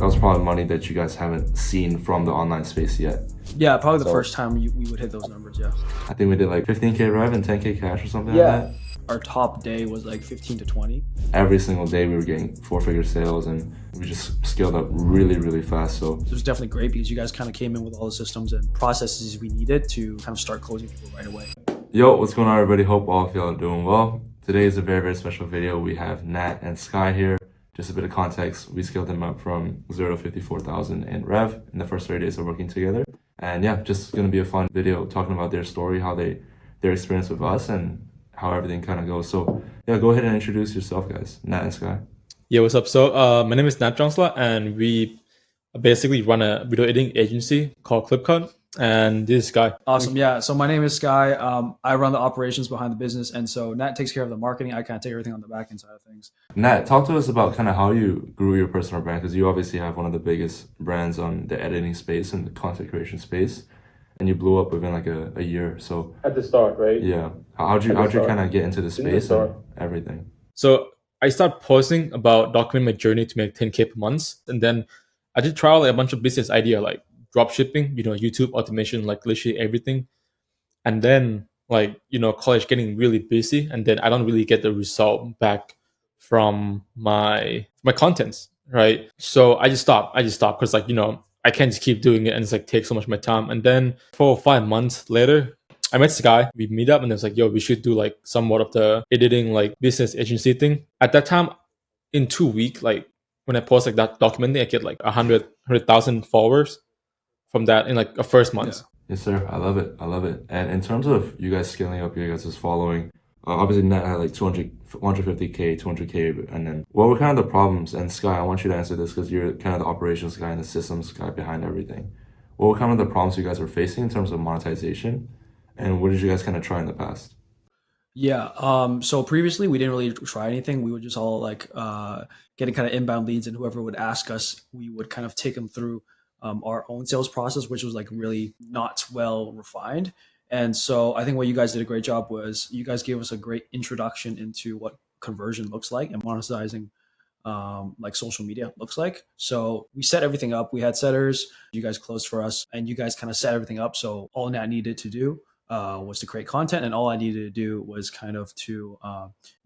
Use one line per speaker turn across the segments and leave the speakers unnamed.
That was probably money that you guys haven't seen from the online space yet.
Yeah, probably the first time we would hit those numbers, yeah.
I think we did like 15K rev and 10K cash or something
Yeah.
like that.
Our top day was like 15 to 20.
Every single day we were getting 4-figure sales, and we just scaled up really, really fast. So
It was definitely great because you guys kind of came in with all the systems and processes we needed to kind of start closing people right away.
yo, what's going on, everybody? Hope all of y'all are doing well. Today is a very, very special video. We have Nat and Sky here. Just a bit of context, we scaled them up from 0 to 54,000 in rev in the first 30 days of working together. And yeah, just gonna be a fun video talking about their story, how their experience with us, and how everything kind of goes. So yeah, go ahead and introduce yourself, guys. Nat and Sky.
Yeah, what's up? So my name is Natt Jongsala, and we basically run a video editing agency called ClipCut, and this is Sky.
Awesome. Yeah. So my name is Sky. I run the operations behind the business. And so Nat takes care of the marketing. I kind of take everything on the back end side of things.
Nat, talk to us about kind of how you grew your personal brand, because you obviously have one of the biggest brands on the editing space and the content creation space, and you blew up within like a year. So
At the start, right?
yeah, how'd you
start.
kind of get into the
the
space and
start.
everything?
So I started posting about documenting my journey to make 10K per month, and then I did trial like a bunch of business idea like drop shipping, YouTube automation, like literally everything. And then college getting really busy, and then I don't really get the result back from my contents, right? So I just stopped because I can't just keep doing it, and it's like take so much of my time. And then 4 or 5 months later, I met Sky. We meet up, and it's like, yo, we should do like somewhat of the editing like business agency thing. At that time, in 2 weeks, like when I post like that documenting, I get like 100,000 followers from that in like a first month.
Yeah.
Yes, sir. I love it. I love it. And in terms of you guys scaling up, you guys' following, obviously Net had like 150K, 200K, and then what were kind of the problems? And Sky, I want you to answer this because you're kind of the operations guy and the systems guy behind everything. What were kind of the problems you guys were facing in terms of monetization, and what did you guys kind of try in the past?
Yeah. So previously we didn't really try anything. We would just all like getting kind of inbound leads, and whoever would ask us, we would kind of take them through our own sales process, which was like really not well refined. And so I think what you guys did a great job was you guys gave us a great introduction into what conversion looks like and monetizing like social media looks like. So we set everything up. We had setters, you guys closed for us, and you guys kind of set everything up. So all Nat needed to do was to create content, and all I needed to do was kind of to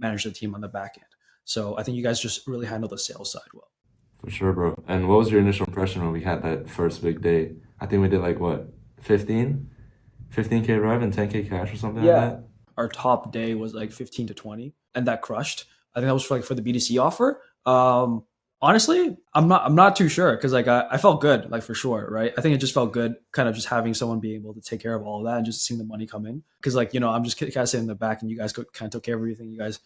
manage the team on the back end. So I think you guys just really handled the sales side well.
For sure, bro. And what was your initial impression when we had that first big day? I think we did like what, 15K rev and 10K cash or something like that?
Our top day was like 15 to 20, and that crushed. I think that was for the B2C offer. Honestly, I'm not too sure because like I felt good, like for sure, right? I think it just felt good, kind of just having someone be able to take care of all of that and just seeing the money come in. Because like I'm just kind of sitting in the back, and you guys kind of took care of everything. You guys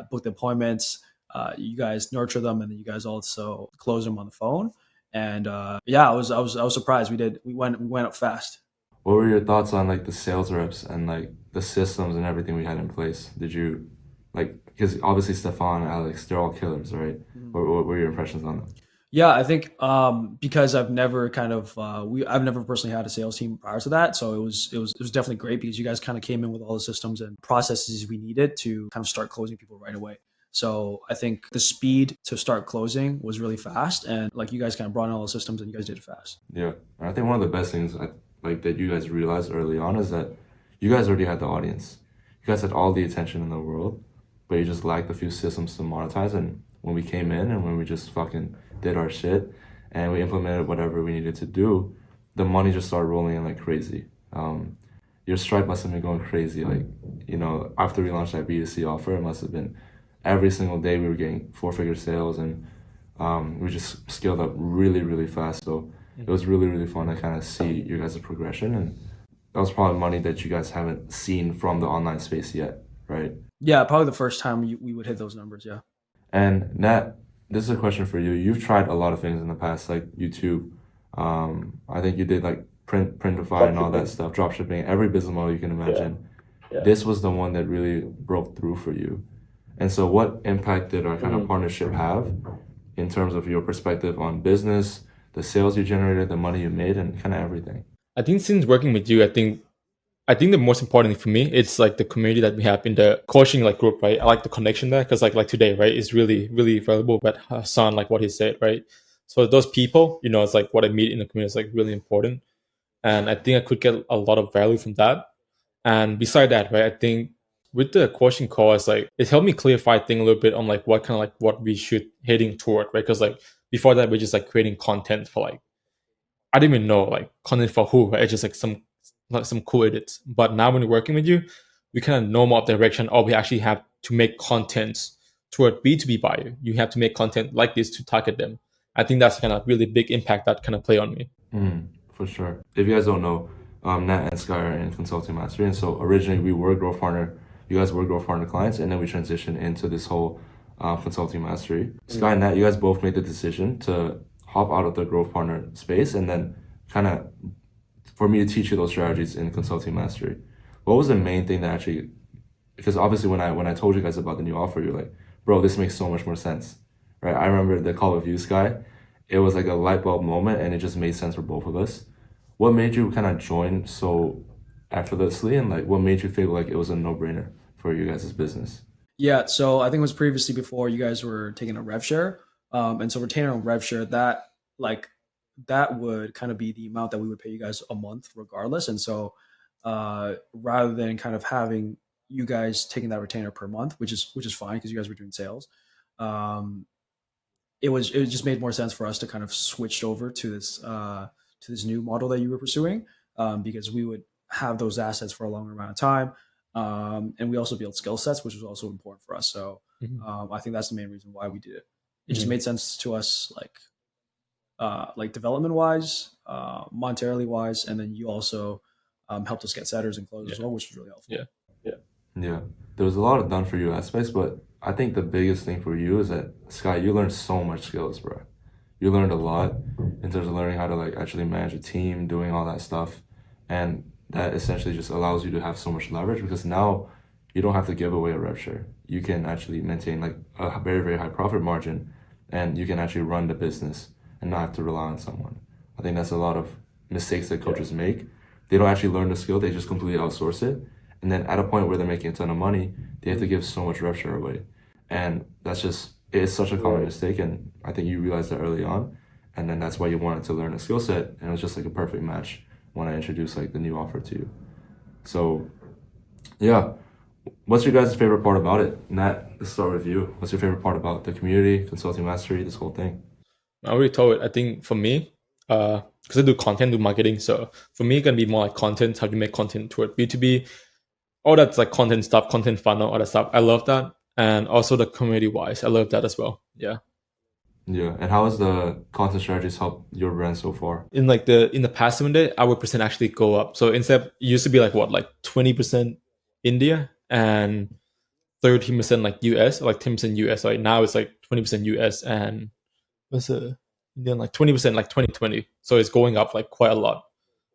booked the appointments, you guys nurture them, and then you guys also close them on the phone. And yeah, I was surprised. We went up fast.
What were your thoughts on like the sales reps and like the systems and everything we had in place? Did you because obviously Stefan and Alex, they're all killers, right? What were your impressions on them?
Yeah, I think because I've never I've never personally had a sales team prior to that, so it was definitely great because you guys kind of came in with all the systems and processes we needed to kind of start closing people right away. So I think the speed to start closing was really fast, and like you guys kind of brought in all the systems and you guys did it fast.
Yeah, and I think one of the best things that you guys realized early on is that you guys already had the audience. You guys had all the attention in the world, but you just lacked a few systems to monetize. And when we came in and when we just fucking did our shit and we implemented whatever we needed to do, the money just started rolling in like crazy. Your Stripe must have been going crazy. Like, after we launched that B2C offer, it must have been every single day we were getting 4-figure sales, and we just scaled up really, really fast. So it was really, really fun to kind of see your guys' progression. And that was probably money that you guys haven't seen from the online space yet, right?
Yeah, probably the first time we would hit those numbers. Yeah.
And Nat, this is a question for you. You've tried a lot of things in the past, like YouTube. I think you did like Printify and all that stuff, drop shipping, every business model you can imagine.
Yeah.
This was the one that really broke through for you. And so what impact did our kind of partnership have in terms of your perspective on business, the sales you generated, the money you made, and kind of everything?
I think since working with you, I think the most important thing for me, it's like the community that we have in the coaching like group, right? I like the connection there because like today, right, is really, really valuable. But Hassan, like what he said, right? So those people, it's like what I meet in the community is like really important, and I think I could get a lot of value from that. And beside that, right, I think with the coaching call, it's like it helped me clarify things a little bit on like what kind of like what we should heading toward, right? Because like before that, we're just like creating content for like I didn't even know like content for who, right? It's just like some cool edits. But now when we're working with you, we kind of know more of the direction. Or we actually have to make content toward B2B buyer. You have to make content like this to target them. I think that's kind of really big impact that kind of play on me.
For sure. If you guys don't know, Nat and Sky are in consulting mastery, and so originally we were growth partner. You guys were growth partner clients, and then we transitioned into this whole consulting mastery. Sky and Nat, you guys both made the decision to hop out of the growth partner space, and then kind of for me to teach you those strategies in consulting mastery. What was the main thing that actually? Because obviously, when I told you guys about the new offer, you're like, bro, this makes so much more sense, right? I remember the call with you, Sky. It was like a light bulb moment, and it just made sense for both of us. What made you kind of join so effortlessly, and like what made you feel like it was a no-brainer for you guys' business?
Yeah, so I think it was previously before you guys were taking a rev share, and so retainer on rev share like that would kind of be the amount that we would pay you guys a month regardless, and so rather than kind of having you guys taking that retainer per month, which is fine because you guys were doing sales, um, it just made more sense for us to kind of switch over to this new model that you were pursuing, because we would have those assets for a longer amount of time, and we also built skill sets, which was also important for us. So
Mhm.
I think that's the main reason why we did it. It just
Mhm.
made sense to us, like development wise, monetarily wise, and then you also helped us get setters and close
Yeah.
as well, which was really helpful.
Yeah.
Yeah, there was a lot of done for you aspects, but I think the biggest thing for you is that Sky, you learned so much skills, bro. You learned a lot in terms of learning how to like actually manage a team, doing all that stuff, and that essentially just allows you to have so much leverage because now you don't have to give away a rev share. You can actually maintain like a very very high profit margin, and you can actually run the business and not have to rely on someone. I think that's a lot of mistakes that coaches make. They don't actually learn the skill; they just completely outsource it, and then at a point where they're making a ton of money, they have to give so much rev share away, and that's just it's such a common mistake. And I think you realized that early on, and then that's why you wanted to learn a skill set, and it was just like a perfect match when I introduced like the new offer to you. So yeah, what's your guys' favorite part about it? Nat, let's start with you. What's your favorite part about the community, consulting mastery, this whole thing?
I already told it. I think for me, because I do content, do marketing, so for me, it's gonna be more like content, how to make content toward B2B, all that's like content stuff, content funnel, all that stuff. I love that, and also the community wise, I love that as well. Yeah.
Yeah, and how has the content strategies helped your brand so far?
In the past 7 day, our percent actually go up. So instead, it used to be like what, like 20% India and 13% like US, like 10% US. Like now it's like 20% US and what's it? Then like 20% like 2020. So it's going up like quite a lot,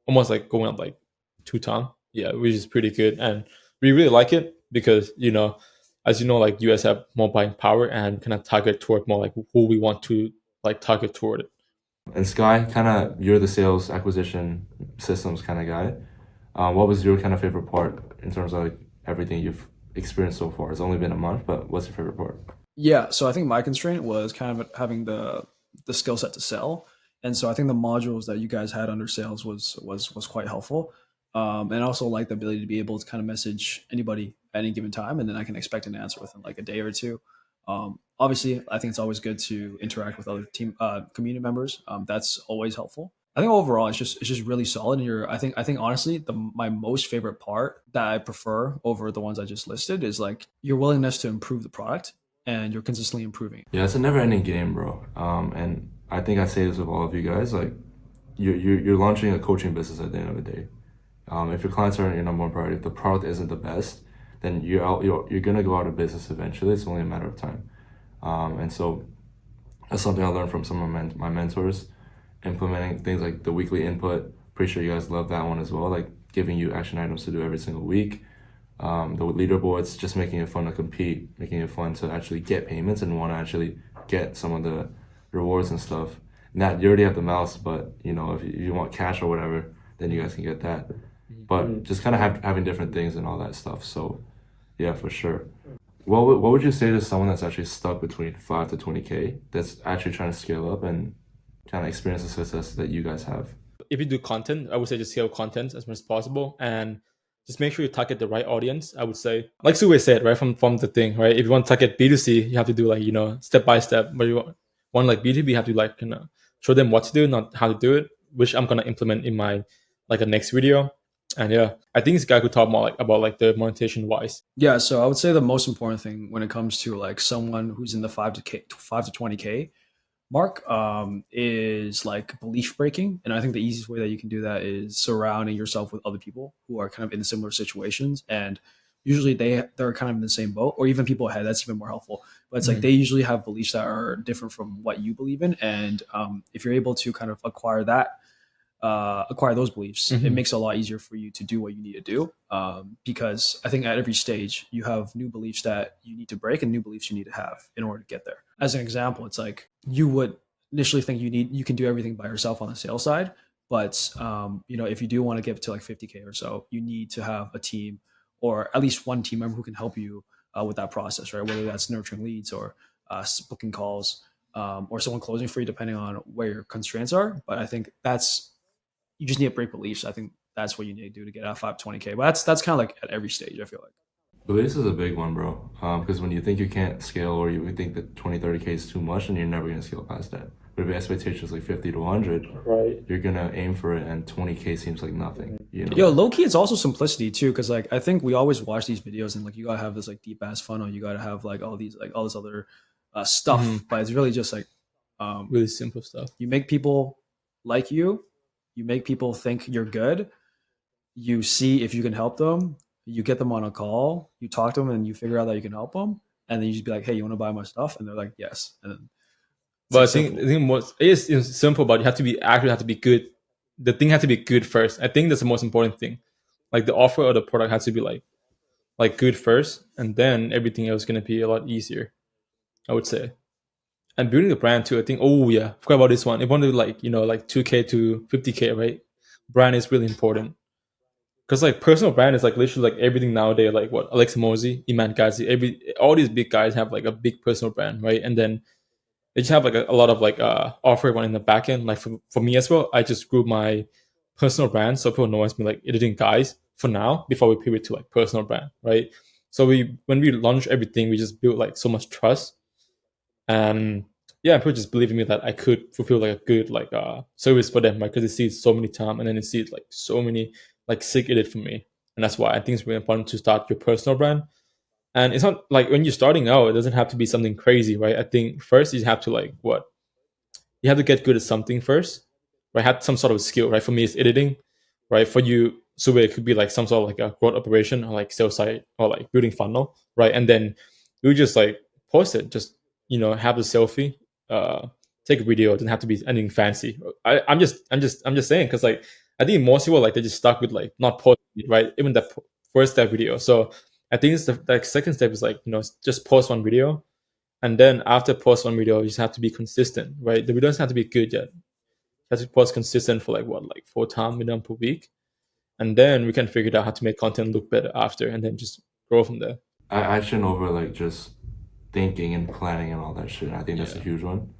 almost like going up like 2 times. Yeah, which is pretty good, and we really like it because as you know, like US have more buying power and kind of target toward more like who we want to like target toward it.
And Sky, kind of, you're the sales acquisition systems kind of guy. What was your kind of favorite part in terms of like everything you've experienced so far? It's only been a month, but what's your favorite part?
Yeah, so I think my constraint was kind of having the skill set to sell, and so I think the modules that you guys had under sales was quite helpful, and I also like the ability to be able to kind of message anybody at any given time, and then I can expect an answer within like a day or two. Obviously, I think it's always good to interact with other team community members. That's always helpful. I think overall it's just really solid. And I think honestly my most favorite part that I prefer over the ones I just listed is like your willingness to improve the product and you're consistently improving.
Yeah, it's a never-ending game, bro. And I think I say this with all of you guys, like you're launching a coaching business at the end of the day. If your clients aren't your number one priority, if the product isn't the best, then you're gonna go out of business eventually. It's only a matter of time. And so that's something I learned from some of my mentors, implementing things like the weekly input. Pretty sure you guys love that one as well, like giving you action items to do every single week. The leaderboards, just making it fun to compete, making it fun to actually get payments and want to actually get some of the rewards and stuff. Not you already have the mouse, but if you want cash or whatever, then you guys can get that. But just kind of having different things and all that stuff. So yeah, for sure. What would you say to someone that's actually stuck between 5 to 20K that's actually trying to scale up and kind of experience the success that you guys have?
If you do content, I would say just scale content as much as possible and just make sure you target the right audience. I would say, like Sue said, right from the thing, right? If you want to target B2C, you have to do like step by step. But you want like B2B, you have to like show them what to do, not how to do it, which I'm gonna implement in my like a next video. And yeah, I think this guy could talk more like about like the monetization wise.
Yeah, so I would say the most important thing when it comes to like someone who's in the 5 to 20k mark is like belief breaking, and I think the easiest way that you can do that is surrounding yourself with other people who are kind of in similar situations, and usually they're kind of in the same boat, or even people ahead. That's even more helpful. But it's like
Mhm.
they usually have beliefs that are different from what you believe in, and if you're able to kind of acquire those beliefs, it
Mhm.
makes it a lot easier for you to do what you need to do. Because I think at every stage you have new beliefs that you need to break and new beliefs you need to have in order to get there. As an example, it's like you would initially think you can do everything by yourself on the sales side, but if you do want to get to like 50k or so, you need to have a team or at least one team member who can help you with that process, right? Whether that's nurturing leads or booking calls. Or someone closing for you, depending on where your constraints are. But I think you just need to break beliefs. I think that's what you need to do to get out 520k. But that's kind of like at every stage, I feel like.
Beliefs is a big one, bro. Because when you think you can't scale or you think that 20, 30k is too much, and you're never gonna scale past that. But if your expectation is like 50 to 100,
Right.
you're gonna aim for it, and 20k seems like nothing. You know.
Yo, low key, it's also simplicity too, because like I think we always watch these videos and like you gotta have this like deep ass funnel. You gotta have like all this other stuff,
Mhm.
but it's really just like um,
Really simple stuff.
you make people like you make people think you're good. You see if you can help them. You get them on a call. You talk to them, and you figure out that you can help them. And then you just be like, "Hey, you want to buy my stuff?" And they're like, "Yes." And then it's
But
like
I
simple.
think most it is simple, but you have to be accurate, have to be good. The thing has to be good first. I think that's the most important thing. Like the offer or the product has to be like good first, and then everything else is gonna be a lot easier. I would say. And building the brand too. I think. Oh yeah, forgot about this one. If you want to like like 2K to 50K, right? Brand is really important because like personal brand is like literally like everything nowadays. Like what Alex Mosey, Iman Ghazi, all these big guys have like a big personal brand, right? And then they just have like a lot of like offer one in the back end. Like for me as well, I just grew my personal brand so people know as me like editing guys for now before we pivot to like personal brand, right? So we when we launch everything, we just built like so much trust and yeah, people just believe in me that I could fulfill like a good like service for them, right? Because they see it so many times and then they see it like so many like sick edit from me, and that's why I think it's really important to start your personal brand. And it's not like when you're starting out, it doesn't have to be something crazy, right? I think first you have to like what you have to get good at something first, right? Have some sort of skill, right? For me, it's editing, right? For you, so it could be like some sort of like a growth operation or like sales site or like building funnel, right? And then you just like post it, just have the selfie, uh, take a video. It doesn't have to be anything fancy. I'm just saying because like I think most people like they just stuck with like not posting it, right? Even the first step video. So I think it's the like second step is like just post one video and then after post one video, you just have to be consistent, right? The video doesn't have to be good yet. You have to post consistent for like what, like 4 times minimum per week. And then we can figure out how to make content look better after and then just grow from there.
Action over like just thinking and planning and all that shit. I think that's a
Yeah.
huge one.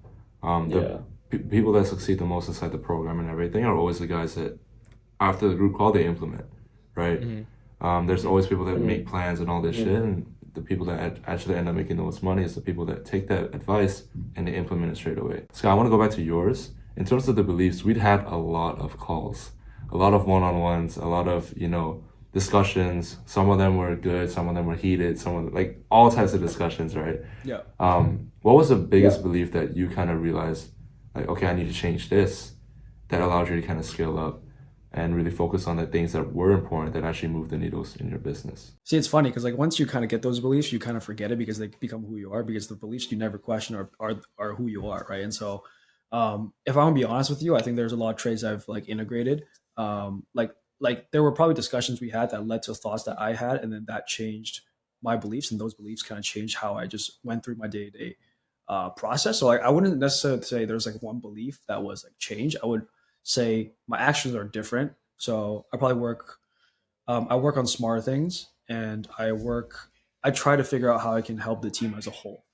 The
Yeah.
people that succeed the most inside the program and everything are always the guys that after the group call they implement, right?
Mhm.
There's always people that make plans and all this shit, and the people that actually end up making the most money is the people that take that advice and they implement it straight away. Scott, I want to go back to yours. In terms of the beliefs, we'd had a lot of calls, a lot of one-on-ones, a lot of discussions. Some of them were good, some of them were heated, some of like all types of discussions, right?
Yeah.
What was the biggest belief that you kind of realized, like, okay, I need to change this, that allowed you to kind of scale up and really focus on the things that were important that actually move the needles in your business?
See, it's funny because like once you kind of get those beliefs, you kind of forget it because they become who you are. Because the beliefs you never question are who you are, right? And so, if I want to be honest with you, I think there's a lot of traits I've like integrated. Like there were probably discussions we had that led to thoughts that I had, and then that changed my beliefs, and those beliefs kind of changed how I just went through my day to day process. So like I wouldn't necessarily say there's like one belief that was like change. I would say my actions are different. So I work on smarter things, and I try to figure out how I can help the team as a whole.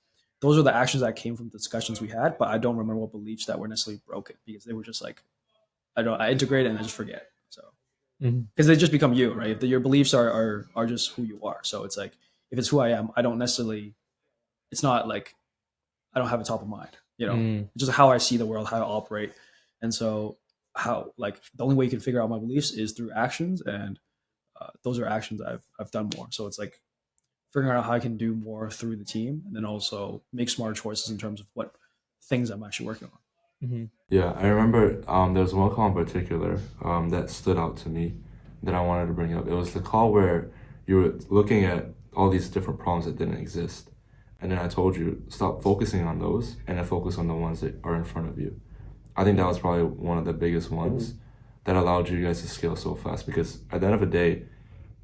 those are the actions that came from discussions we had, but I don't remember what beliefs that were necessarily broken because they were just like I integrate it and I just forget. So
Mhm.
because they just become you, right? If your beliefs are just who you are. So it's like if it's who I am, I don't necessarily. It's not like I don't have it top of mind.
Mm.
It's just how I see the world, how I operate, and so how like the only way you can figure out my beliefs is through actions, and those are actions I've done more. So it's like figuring out how I can do more through the team, and then also make smarter choices in terms of what things I'm actually working on.
Mhm.
Yeah, I remember there was one call in particular that stood out to me that I wanted to bring up. It was the call where you were looking at all these different problems that didn't exist. And then I told you, stop focusing on those and then focus on the ones that are in front of you. I think that was probably one of the biggest ones that allowed you guys to scale so fast because at the end of the day,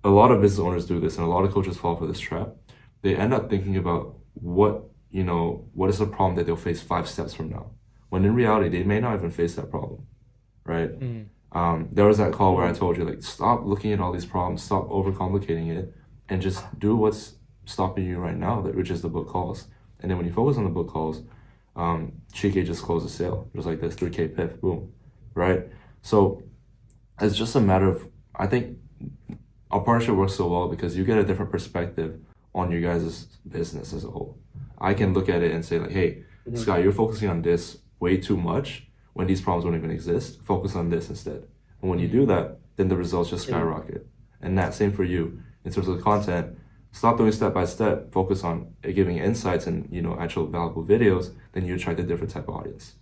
a lot of business owners do this and a lot of coaches fall for this trap. They end up thinking about what is the problem that they'll face 5 steps from now. When in reality, they may not even face that problem, right?
Mm.
There was that call where I told you, like, stop looking at all these problems, stop overcomplicating it, and just do what's stopping you right now, which is the book calls. And then when you focus on the book calls, Chike just closed a sale, just like this, 3K piff, boom, right? So it's just a matter of, I think our partnership works so well because you get a different perspective on your guys' business as a whole. I can look at it and say like, hey, Sky, you're focusing on this way too much when these problems don't even exist. Focus on this instead. And when you do that, then the results just skyrocket. And that same for you in terms of the content. Stop doing step by step. Focus on giving insights and actual valuable videos. Then you attract a different type of audience,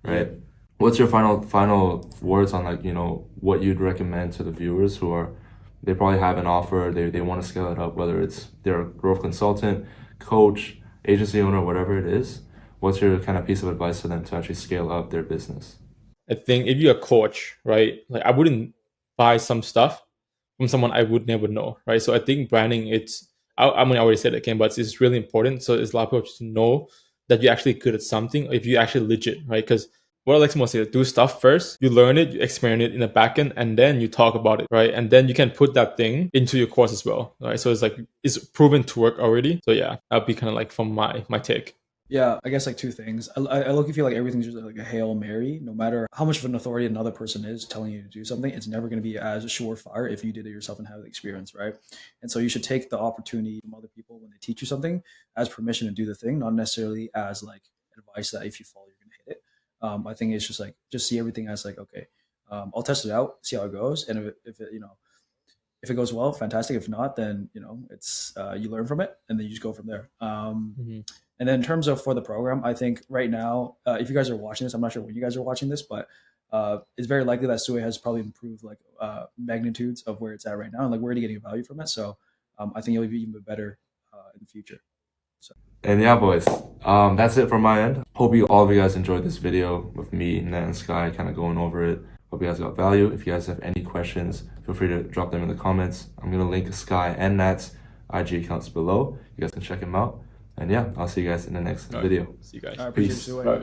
right? What's your final words on like what you'd recommend to the viewers who are they probably have an offer, they want to scale it up, whether it's they're a growth consultant, coach, agency owner, whatever it is. What's your kind of piece of advice to them to actually scale up their business?
I think if you're a coach, right, like I wouldn't buy some stuff from someone I would never know, right? So I think branding, I mean, I already said it again, but it's really important. So it's a lot of people to know that you're actually good at something, if you're actually legit, right? Because what I like to most say, do stuff first, you learn it, you experiment it in the back end, and then you talk about it, right? And then you can put that thing into your course as well, right? So it's like, it's proven to work already. So yeah, that'd be kind of like from my take.
Yeah, I guess like two things. I look and feel like everything's just like a Hail Mary. No matter how much of an authority another person is telling you to do something, it's never going to be as surefire if you did it yourself and have the experience, right? And so you should take the opportunity from other people when they teach you something as permission to do the thing, not necessarily as like advice that if you follow, you're going to hit it. I think it's just like, just see everything as like, okay, I'll test it out, see how it goes. And if it goes well, fantastic. If not, then, it's, you learn from it and then you just go from there.
Mm-hmm.
And then in terms of for the program, I think right now, if you guys are watching this, I'm not sure when you guys are watching this, but it's very likely that Sui has probably improved like magnitudes of where it's at right now, and like we're already getting value from it. So I think it'll be even better in the future. So
And yeah, boys, that's it from my end. Hope all of you guys enjoyed this video with me, Nat and Sky, kind of going over it. Hope you guys got value. If you guys have any questions, feel free to drop them in the comments. I'm going to link Sky and Nat's IG accounts below. You guys can check them out. And yeah, I'll see you guys in the next video.
See you guys.
I appreciate
Peace.
Sui.
All right.